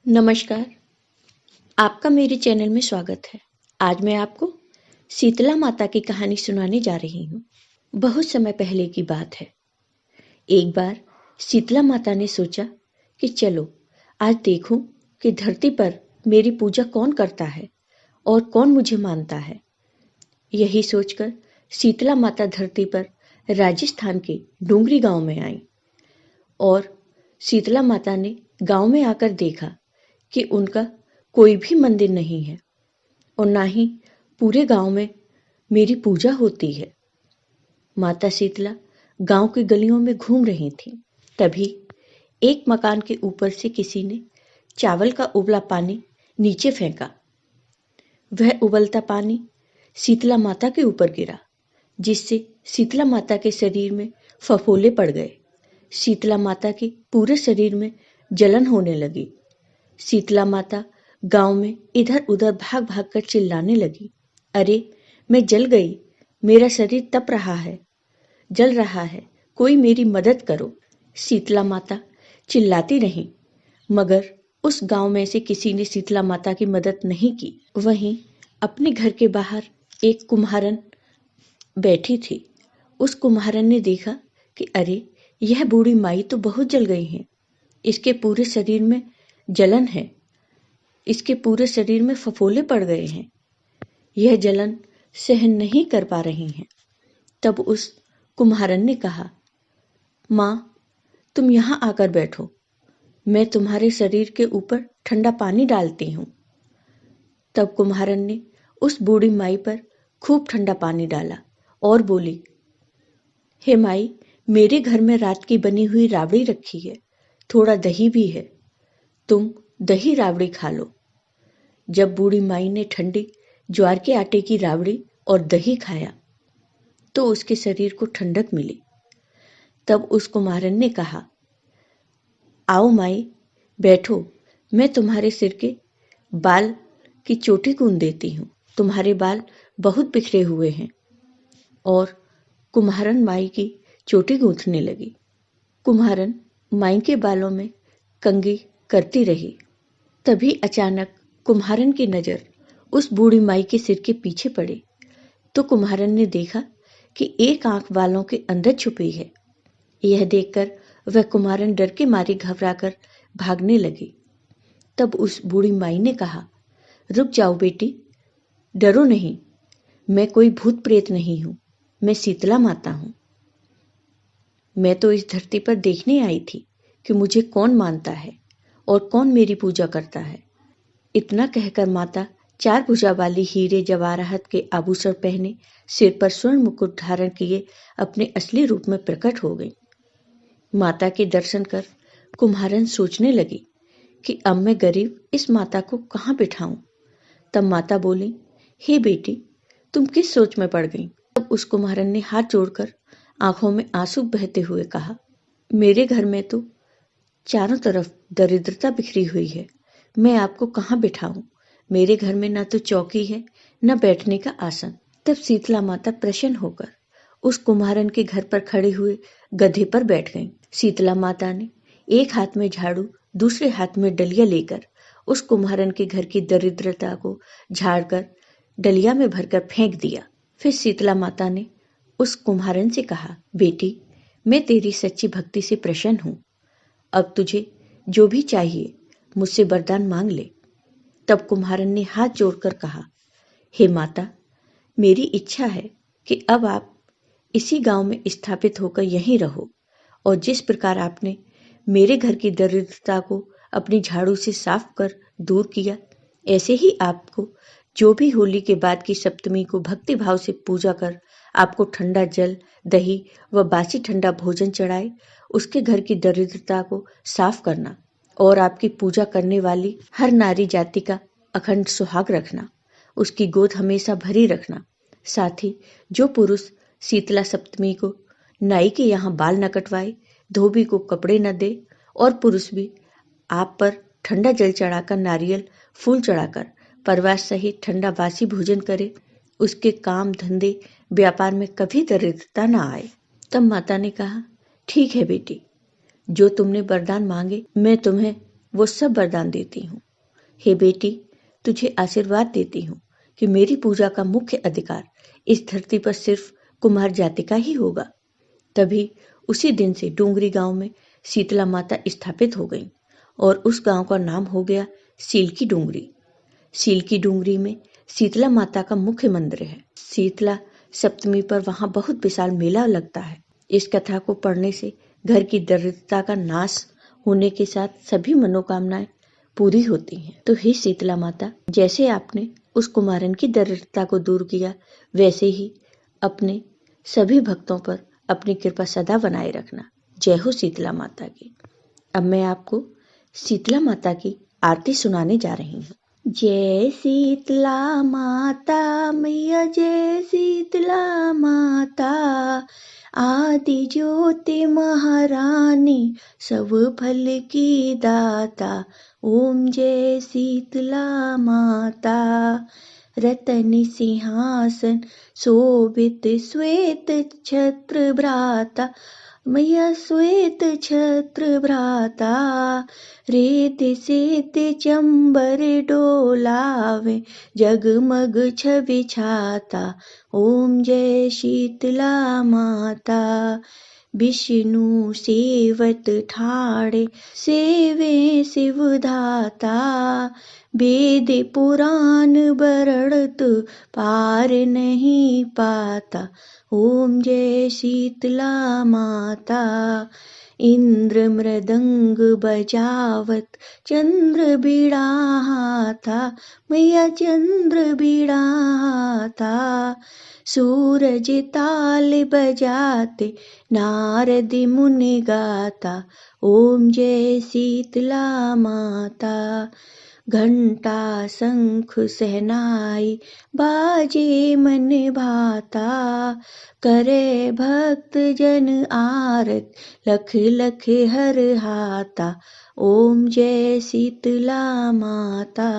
नमस्कार, आपका मेरे चैनल में स्वागत है। आज मैं आपको शीतला माता की कहानी सुनाने जा रही हूँ। बहुत समय पहले की बात है। एक बार शीतला माता ने सोचा कि चलो आज देखूं कि धरती पर मेरी पूजा कौन करता है और कौन मुझे मानता है। यही सोचकर शीतला माता धरती पर राजस्थान के डूंगरी गांव में आई और शीतला माता ने गांव में आकर देखा कि उनका कोई भी मंदिर नहीं है और ना ही पूरे गांव में मेरी पूजा होती है। माता शीतला गांव की गलियों में घूम रही थी। तभी एक मकान के ऊपर से किसी ने चावल का उबला पानी नीचे फेंका। वह उबलता पानी शीतला माता के ऊपर गिरा, जिससे शीतला माता के शरीर में फफोले पड़ गए। शीतला माता के पूरे शरीर में जलन होने लगी। शीतला माता गांव में इधर उधर भाग भाग कर चिल्लाने लगी, अरे मैं जल गई, मेरा शरीर तप रहा है, जल रहा है, कोई मेरी मदद करो। शीतला माता चिल्लाती रही, मगर उस गांव में से किसी ने शीतला माता की मदद नहीं की। वहीं अपने घर के बाहर एक कुम्हारन बैठी थी। उस कुम्हारन ने देखा कि अरे यह बूढ़ी माई तो बहुत जल गई है, इसके पूरे शरीर में जलन है, इसके पूरे शरीर में फफोले पड़ गए हैं, यह जलन सहन नहीं कर पा रही हैं। तब उस कुम्हारन ने कहा, माँ तुम यहाँ आकर बैठो, मैं तुम्हारे शरीर के ऊपर ठंडा पानी डालती हूँ। तब कुम्हारन ने उस बूढ़ी माई पर खूब ठंडा पानी डाला और बोली, हे माई, मेरे घर में रात की बनी हुई राबड़ी रखी है, थोड़ा दही भी है, तुम दही राबड़ी खा लो। जब बूढ़ी माई ने ठंडी ज्वार के आटे की राबड़ी और दही खाया तो उसके शरीर को ठंडक मिली। तब उस कुम्हारन ने कहा, आओ माई बैठो, मैं तुम्हारे सिर के बाल की चोटी गूंथ देती हूँ, तुम्हारे बाल बहुत बिखरे हुए हैं। और कुम्हारन माई की चोटी गूंथने लगी। कुम्हारन माई के बालों में कंघी करती रही। तभी अचानक कुम्हारन की नजर उस बूढ़ी माई के सिर के पीछे पड़ी तो कुम्हारन ने देखा कि एक आंख बालों के अंदर छुपी है। यह देखकर वह कुम्हारन डर के मारे घबराकर भागने लगी। तब उस बूढ़ी माई ने कहा, रुक जाओ बेटी, डरो नहीं, मैं कोई भूत प्रेत नहीं हूं, मैं शीतला माता हूं। मैं तो इस धरती पर देखने आई थी कि मुझे कौन मानता है और कौन मेरी पूजा करता है। इतना कहकर माता चार भुजा वाली हीरे जवाहरात के आभूषण पहने, सिर पर स्वर्ण मुकुट धारण किए अपने असली रूप में प्रकट हो गई। माता के दर्शन कर कुम्हारन सोचने लगी कि अब मैं गरीब इस माता को कहाँ बिठाऊं। तब माता बोली, हे बेटी, तुम किस सोच में पड़ गई। तब उस कुम्हारन ने हाथ जोड़कर आंखों में आंसू बहते हुए कहा, मेरे घर में तो चारों तरफ दरिद्रता बिखरी हुई है, मैं आपको कहाँ बिठाऊं। मेरे घर में न तो चौकी है न बैठने का आसन। तब शीतला माता प्रसन्न होकर उस कुम्हारन के घर पर खड़े हुए गधे पर बैठ गईं। शीतला माता ने एक हाथ में झाड़ू, दूसरे हाथ में डलिया लेकर उस कुम्हारन के घर की दरिद्रता को झाड़कर डलिया में भरकर फेंक दिया। फिर शीतला माता ने उस कुम्हारन से कहा, बेटी, मैं तेरी सच्ची भक्ति से प्रसन्न हूं, अब तुझे जो भी चाहिए मुझसे वरदान मांग ले। तब कुम्हारन ने हाथ जोड़कर कहा, हे माता, मेरी इच्छा है कि अब आप इसी गांव में स्थापित होकर यहीं रहो और जिस प्रकार आपने मेरे घर की दरिद्रता को अपनी झाड़ू से साफ कर दूर किया, ऐसे ही आपको जो भी होली के बाद की सप्तमी को भक्ति भाव से पूजा कर आपको ठंडा जल, दही व बासी ठंडा भोजन चढ़ाए, उसके घर की दरिद्रता को साफ करना और आपकी पूजा करने वाली हर नारी जाति का अखंड सुहाग रखना, उसकी गोद हमेशा भरी रखना। साथ ही जो पुरुष शीतला सप्तमी को नाई के यहाँ बाल न कटवाए, धोबी को कपड़े न दे और पुरुष भी आप पर ठंडा जल चढ़ाकर, नारियल फूल चढ़ाकर परिवार सहित ठंडा बासी भोजन करे, उसके काम धंधे व्यापार में कभी दरिद्रता न आए। तब माता ने कहा, ठीक है बेटी, जो तुमने वरदान मांगे मैं तुम्हें वो सब वरदान देती हूँ। हे बेटी, तुझे आशीर्वाद देती हूँ कि मेरी पूजा का मुख्य अधिकार इस धरती पर सिर्फ कुम्हार जाति का ही होगा। तभी उसी दिन से डोंगरी गांव में शीतला माता स्थापित हो गई और उस गांव का नाम हो गया सील की डोंगरी। सील की डोंगरी में शीतला माता का मुख्य मंदिर है। शीतला सप्तमी पर वहां बहुत विशाल मेला लगता है। इस कथा को पढ़ने से घर की दरिद्रता का नाश होने के साथ सभी मनोकामनाएं पूरी होती हैं। तो हे शीतला माता, जैसे आपने उस कुमारन की दरिद्रता को दूर किया, वैसे ही अपने सभी भक्तों पर अपनी कृपा सदा बनाए रखना। जय हो शीतला माता की। अब मैं आपको शीतला माता की आरती सुनाने जा रही हूँ। जय शीतला माता मैया, जय शीतला माता, आदि ज्योति महारानी, सब फल की दाता। ओम जय शीतला माता। रतन सिंहासन शोभित श्वेत छत्र भ्राता, मैया श्वेत छत्र भ्राता। रेत सेत चंबर डोलावे, जगमग छवि छाता। ओम जय शीतला माता। विष्णु सेवत ठाड़े, सेवे शिवधाता। वेद पुराण बरड़त, पार नहीं पाता। ओम जय शीतला माता। इंद्र मृदंग बजावत, चंद्र बिड़ाता, मैया चंद्र बिड़ाता। सूरज ताल बजाते, नारद मुनि गाता। ओम जय शीतला माता। घंटा शंख सहनाई, बाजे मन भाता। करे भक्त जन आरत, लख लख हर हाता। ओम जय शीतला माता।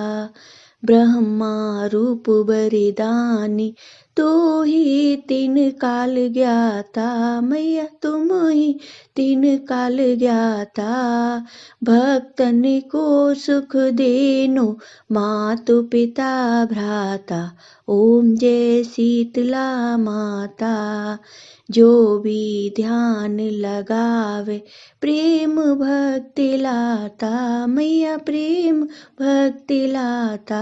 ब्रह्मा रूप बरिदानी, तू ही तीन काल ज्ञाता, मैया तुम ही तीन काल ज्ञाता। भक्तन को सुख देनो, मातु पिता भ्राता। ओम जय शीतला माता। जो भी ध्यान लगावे, प्रेम भक्ति लाता, मैया प्रेम भक्ति लाता।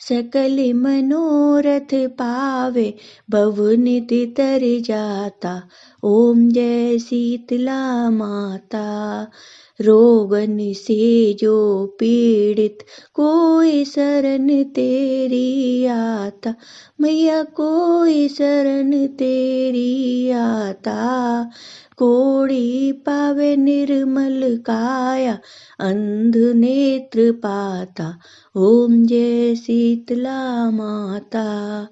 सकल मनोरथ पावे, भवनिधि तर जाता। ओम जय शीतला माता। रोगन से जो पीड़ित, कोई शरण तेरी आता, मैया कोई शरण तेरी आता। कोड़ी पावे निर्मल काया, अंध नेत्र पाता। ओम जय शीतला माता।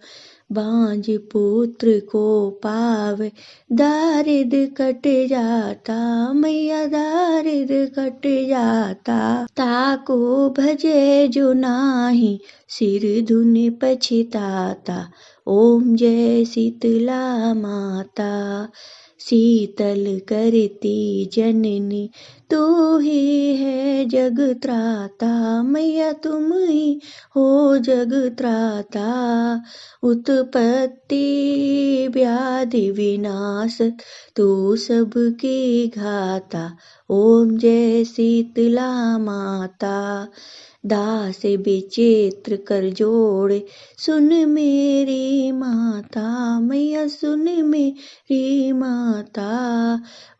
बांझ पुत्र को पावे, दारिद्र कट जाता, मैया दारिद्र कट जाता। ताको भजे जो नाही, सिर धुन पछताता। ओम जय शीतला माता। शीतल करती जननी, तू ही है जग त्राता, मैया तुम ही हो जग त्राता। उत्पत्ति व्याधि विनाश, तू सबकी घाता। ओम जय शीतला माता। दास विचित्र कर जोड़े, सुन मेरी माता, मैया सुन मेरी माता।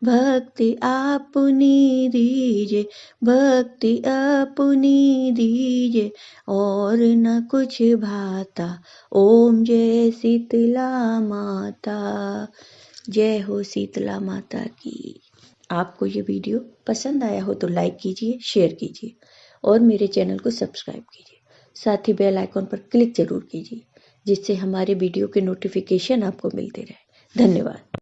भक्ति अपनी दीजे, भक्ति अपनी दीजे, और न कुछ भाता। ओम जय शीतला माता। जय हो शीतला माता की। आपको ये वीडियो पसंद आया हो तो लाइक कीजिए, शेयर कीजिए और मेरे चैनल को सब्सक्राइब कीजिए। साथ ही बेल आइकॉन पर क्लिक जरूर कीजिए, जिससे हमारे वीडियो के नोटिफिकेशन आपको मिलते रहे। धन्यवाद।